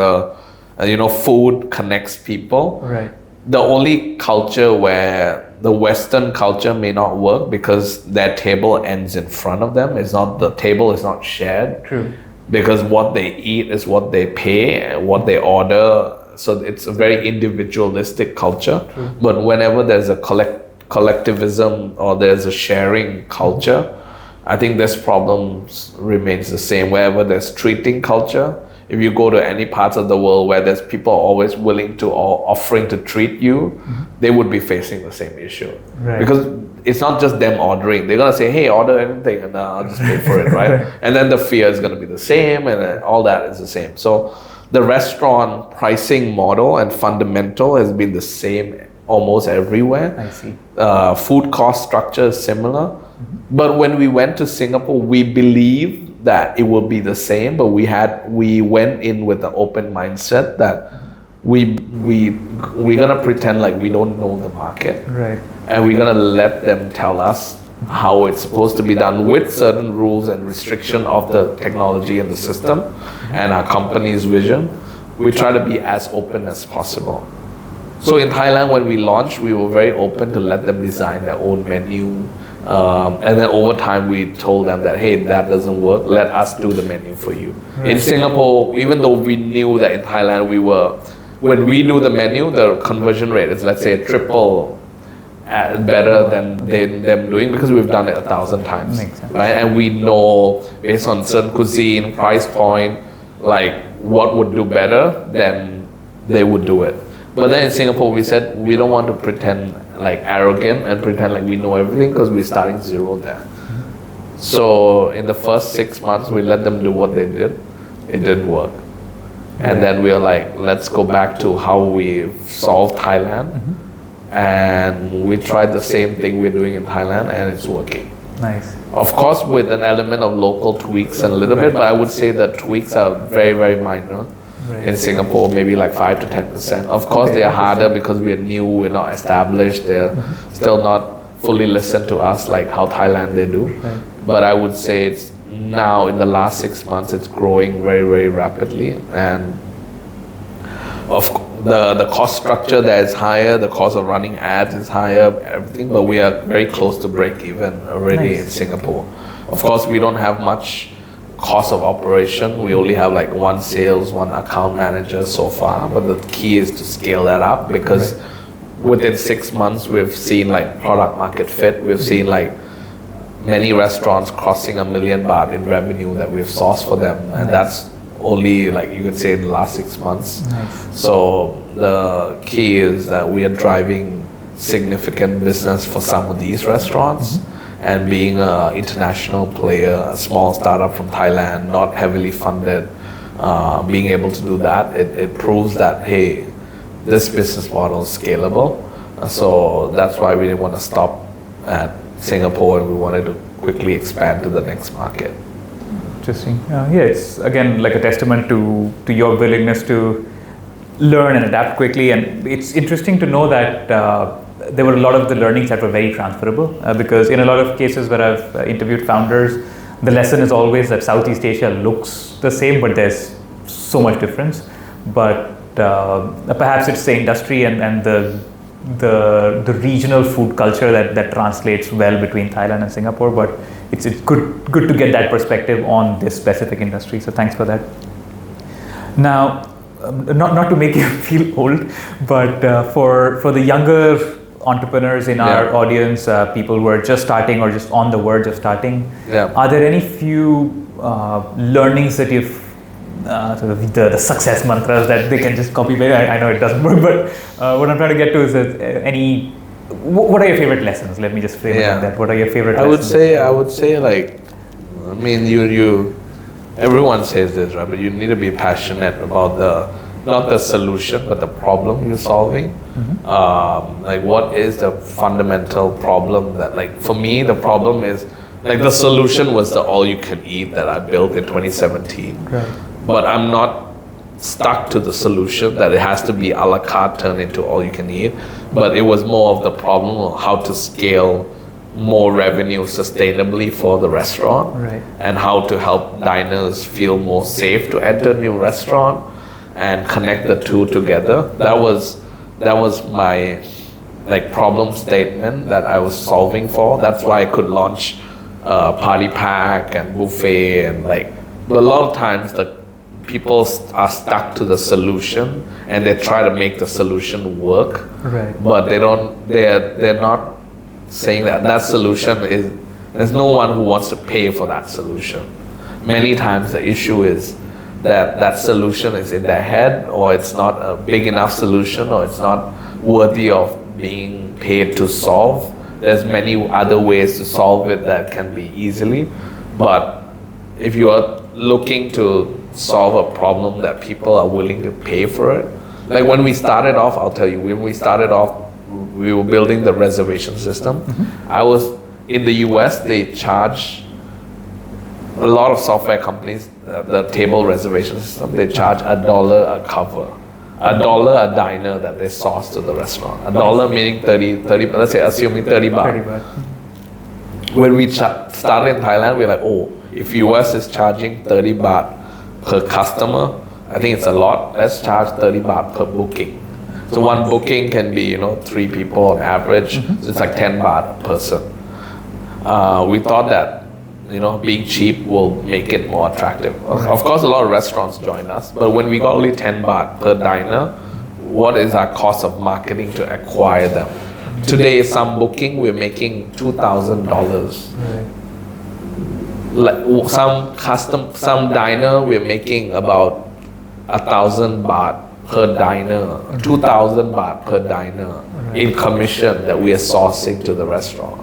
A: food connects people.
B: Right.
A: The only culture where the Western culture may not work because their table ends in front of them. The table is not shared.
B: True.
A: Because what they eat is what they pay, what they order. So it's a very individualistic culture.
B: True.
A: But whenever there's a collectivism or there's a sharing culture, I think this problem remains the same. Wherever there's treating culture, if you go to any parts of the world where there's people always willing to or offering to treat you, they would be facing the same issue.
B: Right.
A: Because it's not just them ordering. They're gonna say, hey, order anything and I'll just pay for it, right? And then the fear is gonna be the same and all that is the same. So the restaurant pricing model and fundamental has been the same almost everywhere.
B: I see.
A: Food cost structure is similar. But when we went to Singapore, we believed that it would be the same, but we went in with the open mindset that we're gonna pretend like we don't know the market,
B: right?
A: And we're gonna let them tell us how it's supposed to be done with certain rules and restriction of the technology and the system and our company's vision. We try to be as open as possible. So in Thailand, when we launched, we were very open to let them design their own menu. And then over time, we told them that, hey, that doesn't work. Let us do the menu for you. Right. In Singapore, even though we knew that in Thailand, when we do the menu, the conversion rate is, let's say, triple better than them doing, because we've done it 1,000 times.
B: Makes sense.
A: Right? And we know based on certain cuisine, price point, like what would do better, then they would do it. But then in Singapore, we said we don't want to pretend like arrogant and pretend like we know everything, because we're starting zero there. So in the first 6 months, we let them do what they did. It didn't work. And then we were like, let's go back to how we solved Thailand. And we tried the same thing we're doing in Thailand, and it's working.
B: Nice.
A: Of course, with an element of local tweaks and a little bit, but I would say the tweaks are very, very minor. Right. In Singapore, maybe like 5 to 10%. Of course, they are harder because we're new, we're not established, they're still not fully listened to us like how Thailand they do. Right. But I would say it's now in the last 6 months, it's growing very, very rapidly. And the cost structure there is higher, the cost of running ads is higher, everything, but we are very close to break even already in Singapore. Of course, we don't have much cost of operation. We only have like one sales, one account manager so far, but the key is to scale that up, because within 6 months we've seen like product market fit. We've seen like many restaurants crossing $1 million baht in revenue that we've sourced for them, and that's only like you could say in the last 6 months. So the key is that we are driving significant business for some of these restaurants. And being an international player, a small startup from Thailand, not heavily funded, being able to do that, it proves that, hey, this business model is scalable. So that's why we didn't want to stop at Singapore, and we wanted to quickly expand to the next market.
B: Interesting. It's again like a testament to your willingness to learn and adapt quickly. And it's interesting to know that there were a lot of the learnings that were very transferable, because in a lot of cases where I've interviewed founders, the lesson is always that Southeast Asia looks the same, but there's so much difference. But perhaps it's the industry and the regional food culture that translates well between Thailand and Singapore. But it's good to get that perspective on this specific industry. So thanks for that. Now, not to make you feel old, but for the younger entrepreneurs in our audience, people who are just starting or just on the verge of starting, are there any few learnings that you've sort of the success mantras that they can just copy? I know it doesn't work, but what I'm trying to get to is that what are your favorite lessons? Let me just frame it like that. What are your favorite lessons?
A: I would say like, I mean, you everyone says this, right? But you need to be passionate about not the solution, but the problem you're solving. Like, what is the fundamental problem that, like, for me, the problem is, like, the solution was the all-you-can-eat that I built in 2017.
B: Right.
A: But I'm not stuck to the solution that it has to be a la carte turned into all-you-can-eat. But it was more of the problem of how to scale more revenue sustainably for the restaurant, and how to help diners feel more safe to enter a new restaurant and connect the two together. That was my like problem statement that I was solving for. That's why I could launch party pack and buffet, and like, but a lot of times the people are stuck to the solution and they try to make the solution work, but they're not saying that solution is, there's no one who wants to pay for that solution. Many times the issue is that solution is in their head, or it's not a big enough solution, or it's not worthy of being paid to solve. There's many other ways to solve it that can be easily, but if you are looking to solve a problem that people are willing to pay for it, like when we started off, I'll tell you, when we started off, we were building the reservation system. I was in the US, they charge a lot of software companies, the table reservation system, they charge $1 a cover. $1 a diner that they source to the restaurant. $1 meaning 30, let's say assuming 30 baht.
B: 30 baht.
A: When we started in Thailand, we're like, oh, if US is charging 30 baht per customer, I think it's a lot. Let's charge 30 baht per booking. So one booking can be, 3 people on average. So it's like 10 baht a person. We thought that, being cheap will make it more attractive. Of course, a lot of restaurants join us, but when we got only 10 baht per diner, what is our cost of marketing to acquire them? Today, some booking, we're making $2,000. Like some diner, we're making about 1,000 baht per diner, 2,000 baht per diner in commission that we are sourcing to the restaurant.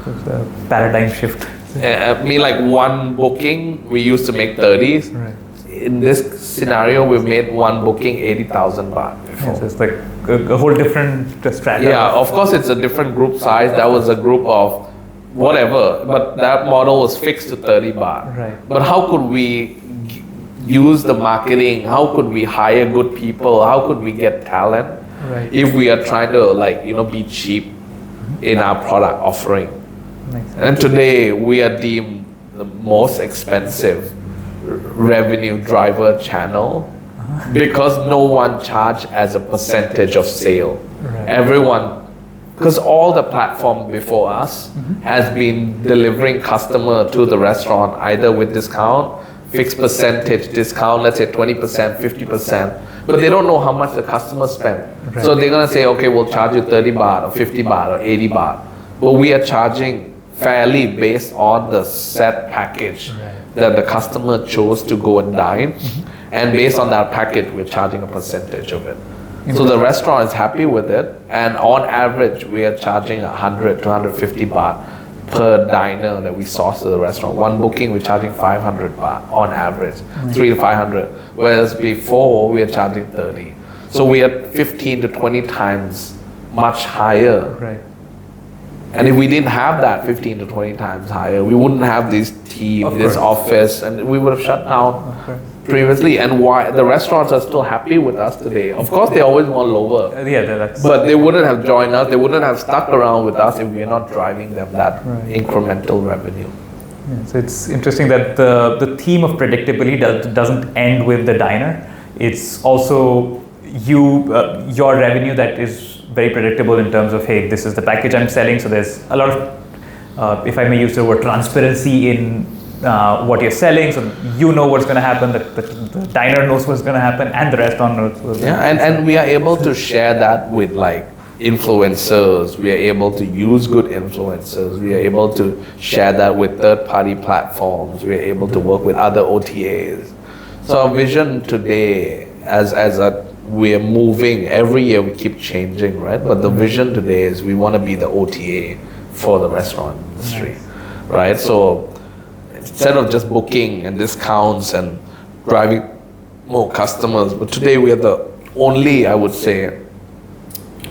B: It's a paradigm shift.
A: Like one booking, we used to make 30s.
B: Right.
A: In this scenario, we made one booking 80,000 baht before.
B: So it's like a whole different strategy.
A: Yeah, of course it's a different group size. That was a group of whatever, but that model was fixed to 30 baht.
B: Right.
A: But how could we use the marketing? How could we hire good people? How could we get talent?
B: Right.
A: If we are trying to be cheap in our product offering. And today we are deemed the most expensive revenue driver channel because no one charge as a percentage of sale.
B: Right.
A: Everyone, because all the platform before us has been delivering customer to the restaurant either with discount, fixed percentage discount, let's say 20%, 50%, but they don't know how much the customer spend.
B: Right.
A: So they're gonna say, okay, we'll charge you 30 baht or 50 baht or 80 baht. But we are charging fairly based on the set package that the customer chose to go and dine, and based on that package, we're charging a percentage of it. So the restaurant is happy with it, and on average, we are charging 100 to 150 baht per diner that we source to the restaurant. One booking, we're charging 500 baht on average, 3 to 500, whereas before we are charging 30. So we are 15 to 20 times much higher.
B: Right.
A: And if we didn't have that 15 to 20 times higher, we wouldn't have this team, this office, and we would have shut down previously. And why the restaurants are still happy with us today? Of course, they always want lower. But they wouldn't have joined us. They wouldn't have stuck around with us if we're not driving them that incremental revenue.
B: Yeah, so it's interesting that the theme of predictability doesn't end with the diner. It's also your revenue that is very predictable in terms of, hey, this is the package I'm selling. So there's a lot of, if I may use the word, transparency in what you're selling. So you know what's going to happen, the diner knows what's going to happen, and the restaurant knows what's going to happen.
A: And we are able to share that with influencers. We are able to use good influencers. We are able to share that with third-party platforms. We are able to work with other OTAs. So our vision today, we are moving, every year we keep changing, right? But the vision today is we want to be the OTA for the restaurant industry, right? So instead of just booking and discounts and driving more customers, but today we are the only, I would say,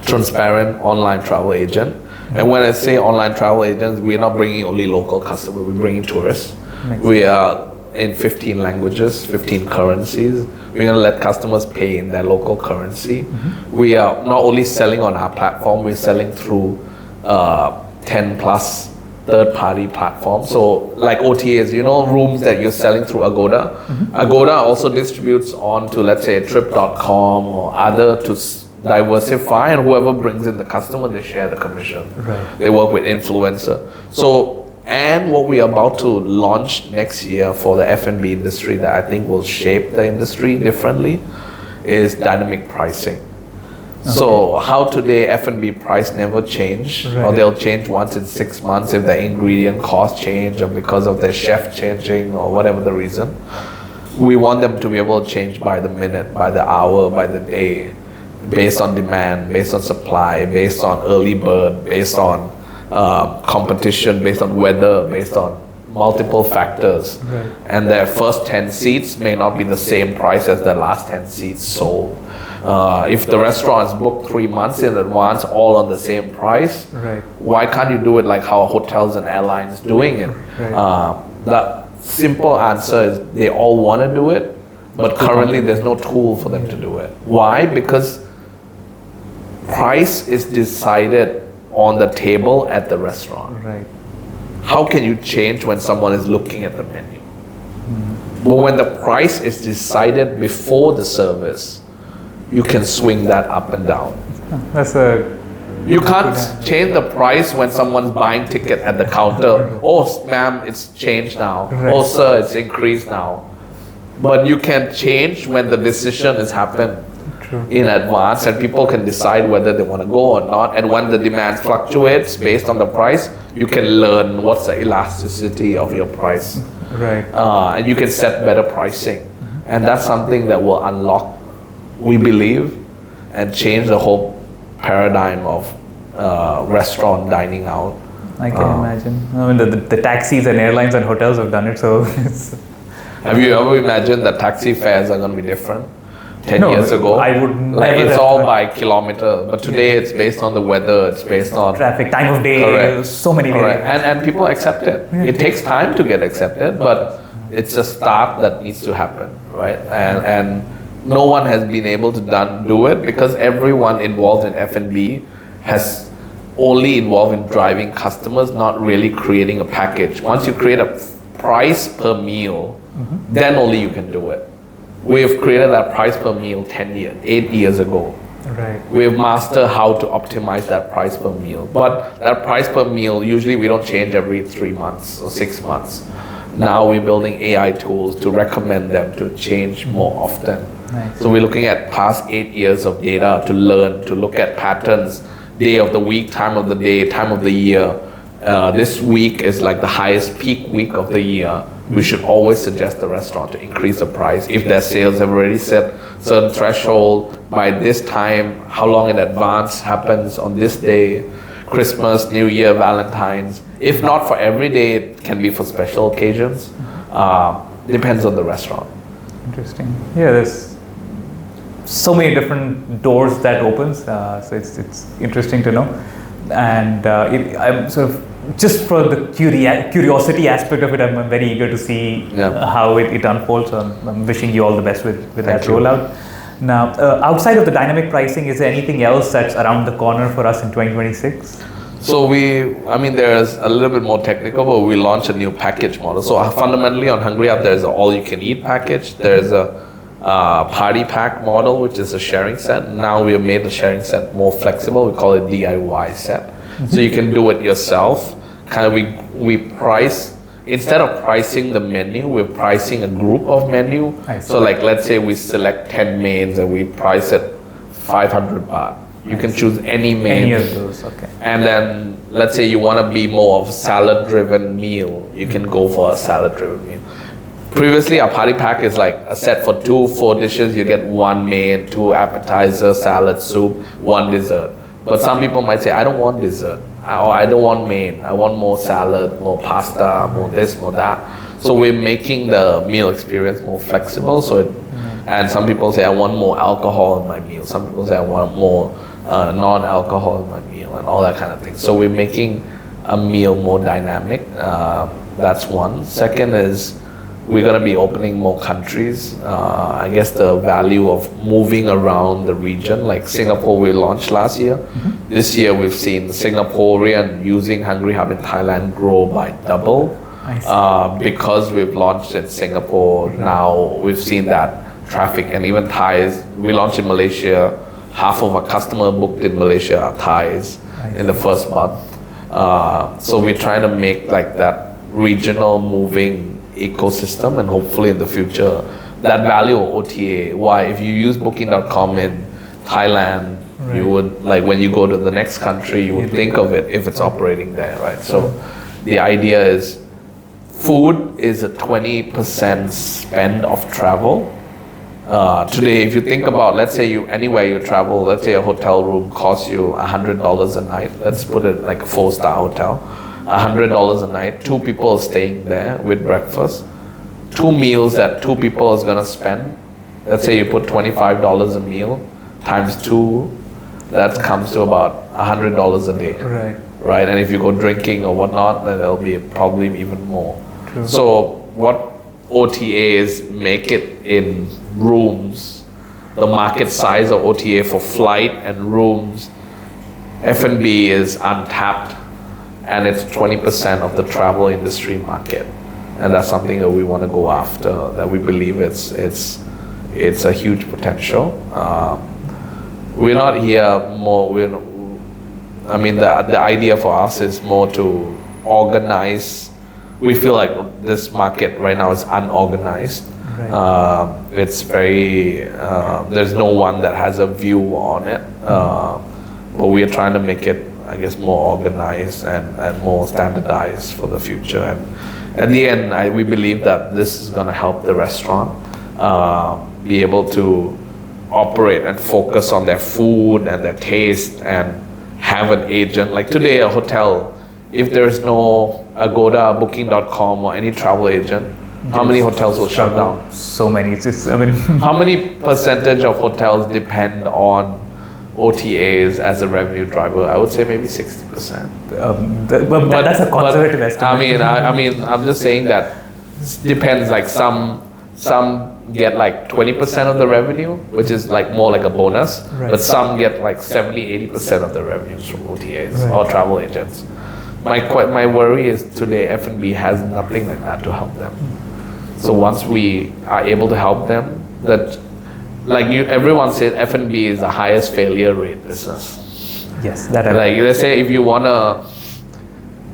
A: transparent online travel agent. And when I say online travel agents, we're not bringing only local customers, we're bringing tourists. We are in 15 languages, 15 currencies. We're going to let customers pay in their local currency. We are not only selling on our platform, we're selling through 10 plus third-party platforms. So like OTAs, rooms that you're selling through Agoda. Agoda also distributes on to, let's say, Trip.com or other to diversify, and whoever brings in the customer, they share the commission. Right. They work with influencer. And what we are about to launch next year for the F&B industry that I think will shape the industry differently is dynamic pricing. So how today F&B price never change, or they'll change once in 6 months if the ingredient cost change or because of their chef changing or whatever the reason. We want them to be able to change by the minute, by the hour, by the day, based on demand, based on supply, based on early bird, based on competition, based on weather, based on multiple factors. And their first 10 seats may not be the same price as the last 10 seats sold. If the restaurant is booked 3 months in advance, all on the same price, why can't you do it like how hotels and airlines doing it? The simple answer is they all want to do it, but currently there's no tool for them to do it. Why? Because price is decided on the table at the restaurant. How can you change when someone is looking at the menu? But when the price is decided before the service, you can swing that up and down. You can't change the price when someone's buying ticket at the counter. Oh, ma'am, it's changed now. Oh, sir, it's increased now. But you can change when the decision is happened in advance, and people can decide whether they want to go or not. And when the demand fluctuates based on the price, you can learn what's the elasticity of your price. And you can set better pricing. And that's something that will unlock, we believe, and change the whole paradigm of restaurant dining out.
B: I can imagine. I mean, the taxis and airlines and hotels have done it, so
A: have you ever imagined that taxi fares are going to be different? 10 years ago,
B: I would
A: like it's all by kilometer, but today it's based on the weather, it's based on
B: traffic, time of day, so many variables.
A: And people accept it. It takes time to get accepted, but it's a start that needs to happen, right? And no one has been able to do it because everyone involved in F&B has only involved in driving customers, not really creating a package. Once you create a price per meal, then only you can do it. We've created that price per meal 8 years ago. We've mastered how to optimize that price per meal. But that price per meal, usually we don't change every 3 months or 6 months. Now we're building AI tools to recommend them to change more often. So we're looking at past 8 years of data to learn, to look at patterns, day of the week, time of the day, time of the year. This week is like the highest peak week of the year. We should always suggest the restaurant to increase the price. If their sales have already set certain threshold by this time, how long in advance happens on this day, Christmas, New Year, Valentine's. If not for every day, it can be for special occasions. Depends on the restaurant.
B: Interesting. Yeah, there's so many different doors that opens. So it's interesting to know. And I'm sort of, just for the curiosity aspect of it, I'm very eager to see how it unfolds. So I'm wishing you all the best with that rollout. Now, outside of the dynamic pricing, is there anything else that's around the corner for us in 2026?
A: So there's a little bit more technical, but we launched a new package model. So fundamentally on Hungry Up, there's an all-you-can-eat package. There's a party pack model, which is a sharing set. Now we have made the sharing set more flexible. We call it DIY set. So you can do it yourself. We price, instead of pricing the menu, we're pricing a group of menu. So like, let's say we select 10 mains and we price it 500 baht. You can choose any main.
B: Any of those, okay.
A: And then let's say you want to be more of a salad-driven meal. You can go for a salad-driven meal. Previously, our party pack is like a set for 4 dishes. You get 1 main, 2 appetizers, salad, soup, 1 dessert. But some people might say, I don't want dessert. Or I don't want main. I want more salad, more pasta, more this, more that. So we're making the meal experience more flexible. And some people say, I want more alcohol in my meal. Some people say, I want more non-alcohol in my meal, and all that kind of thing. So we're making a meal more dynamic. That's one. Second is, we're going to be opening more countries. I guess the value of moving around the region, like Singapore we launched last year. This year we've seen Singaporean using Hungry Hub in Thailand grow by double. Because we've launched in Singapore, now we've seen that traffic, and even Thais. We launched in Malaysia. Half of our customer booked in Malaysia are Thais in the first month. So we're trying to make like that regional moving ecosystem, and hopefully in the future that value of O.T.A. Why? If you use booking.com in Thailand, you would, like when you go to the next country, you would think of it if it's operating there, right? So the idea is food is a 20% spend of travel. Today, if you think about, let's say anywhere you travel, let's say a hotel room costs you $100 a night. Let's put it like a 4-star hotel, $100 a night. 2 people staying there with breakfast. 2 meals that 2 people is gonna spend. Let's say you put $25 a meal times 2, that comes to about $100 a day.
B: Right.
A: Right, and if you go drinking or whatnot, then it'll be probably even more.
B: True.
A: So what OTAs make it in rooms, the market size of OTA for flight and rooms, F&B is untapped, and it's 20% of the travel industry market, and that's something that we want to go after. That we believe it's a huge potential. We're not here more. The idea for us is more to organize. We feel like this market right now is unorganized. Right. It's very, there's no one that has a view on it. But we are trying to make it, I guess, more organized and more standardized for the future. And at the end, we believe that this is going to help the restaurant be able to operate and focus on their food and their taste and have an agent. Like today, a hotel, if there is no Agoda, Booking.com or any travel agent, how many hotels will shut down?
B: So many.
A: How many percentage of hotels depend on OTAs as a revenue driver? I would say maybe 60%.
B: But that's a conservative estimate.
A: I'm just saying that it depends. Like some get like 20% of the revenue, which is like more like a bonus, right. But some get like 70-80% of the revenues from OTAs, right, or travel agents. My worry is today F&B has nothing like that to help them. So once we are able to help them, that everyone says F&B is the highest failure rate business.
B: Yes, that
A: like let's say if you wanna,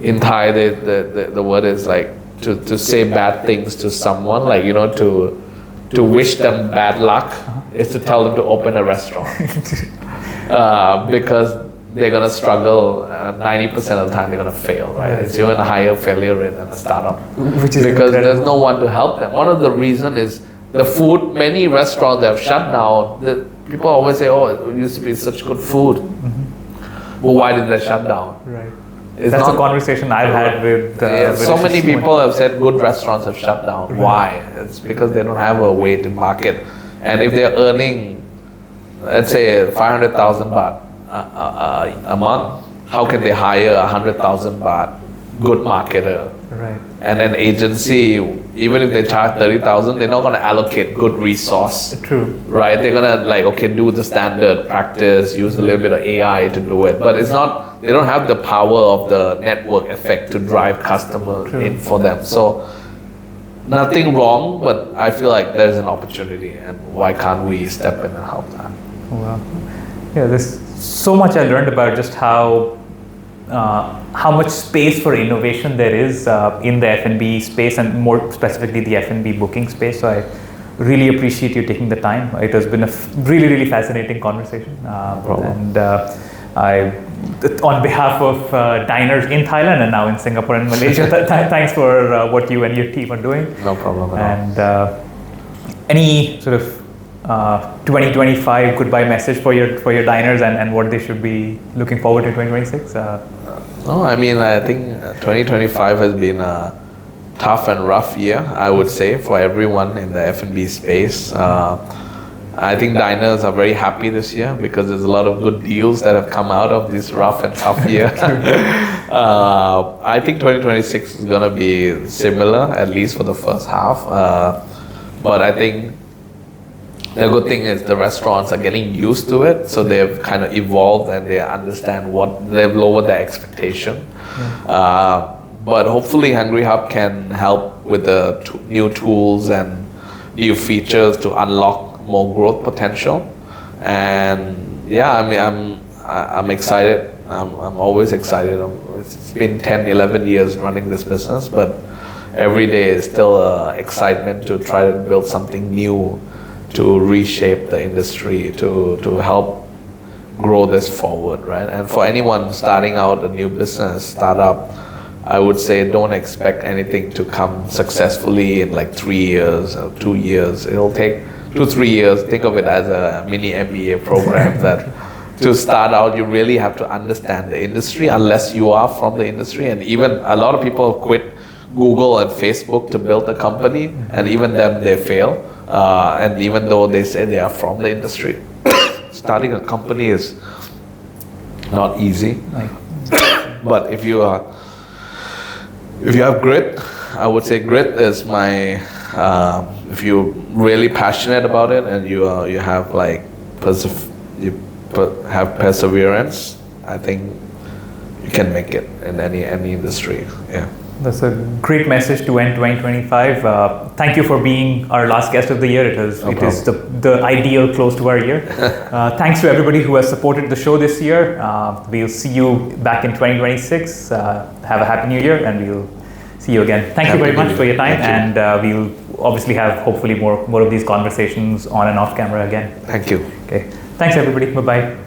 A: in Thai the word is like to say bad things to someone, like to wish them bad luck, is to tell them to open a restaurant. Because they're gonna struggle. 90% of the time they're gonna fail, right? It's even a higher failure rate than a startup.
B: Which is
A: because
B: incredible.
A: There's no one to help them. One of the reasons is the food. Many restaurants that have shut down. People always say, "Oh, it used to be such good food." Mm-hmm. Well, why did they shut down?
B: Right. That's a conversation I've had with.
A: So many people have said good restaurants have shut down. Right. Why? It's because they don't have a way to market, and if they're earning, let's say 500,000 baht a month, how can they hire 100,000 baht good marketer?
B: Right.
A: And an agency, even if they charge 30,000, they're not going to allocate good resource.
B: True.
A: Right? They're going to do the standard practice, use a little bit of AI to do it, but it's not. They don't have the power of the network effect to drive customers in for them. So nothing wrong, but I feel like there's an opportunity, and why can't we step in and help that?
B: Wow. Yeah, there's so much I learned about just how much space for innovation there is in the F&B space, and more specifically the F&B booking space. So I really appreciate you taking the time. It has been a really, really fascinating conversation. And on behalf of diners in Thailand and now in Singapore and Malaysia, thanks for what you and your team are doing.
A: No problem at
B: all. And any sort of 2025 goodbye message for your diners and what they should be looking forward to 2026?
A: I think 2025 has been a tough and rough year, I would say, for everyone in the F&B space. I think diners are very happy this year because there's a lot of good deals that have come out of this rough and tough year. I think 2026 is going to be similar, at least for the first half. But I think the good thing is the restaurants are getting used to it, so they've kind of evolved and they understand they've lowered their expectation. But hopefully Hungry Hub can help with the new tools and new features to unlock more growth potential. And I'm excited. I'm always excited. It's been 10, 11 years running this business, but every day is still excitement to try to build something new, to reshape the industry, to help grow this forward, right? And for anyone starting out a new business, startup, I would say don't expect anything to come successfully in like 3 years or 2 years. It'll take 2-3 years. Think of it as a mini MBA program that to start out, you really have to understand the industry unless you are from the industry. And even a lot of people quit Google and Facebook to build a company, and even them, they fail. And even though they say they are from the industry, starting a company is not easy. But if you have grit, I would say grit is my. If you're really passionate about it and you have like have perseverance, I think you can make it in any industry. Yeah.
B: That's a great message to end 2025. Thank you for being our last guest of the year. It is the ideal close to our year. Thanks to everybody who has supported the show this year. We'll see you back in 2026. Have a happy new year, and we'll see you again. Thank you very much for your time, and we'll obviously have hopefully more of these conversations on and off camera again.
A: Thank you.
B: Okay. Thanks everybody. Bye-bye.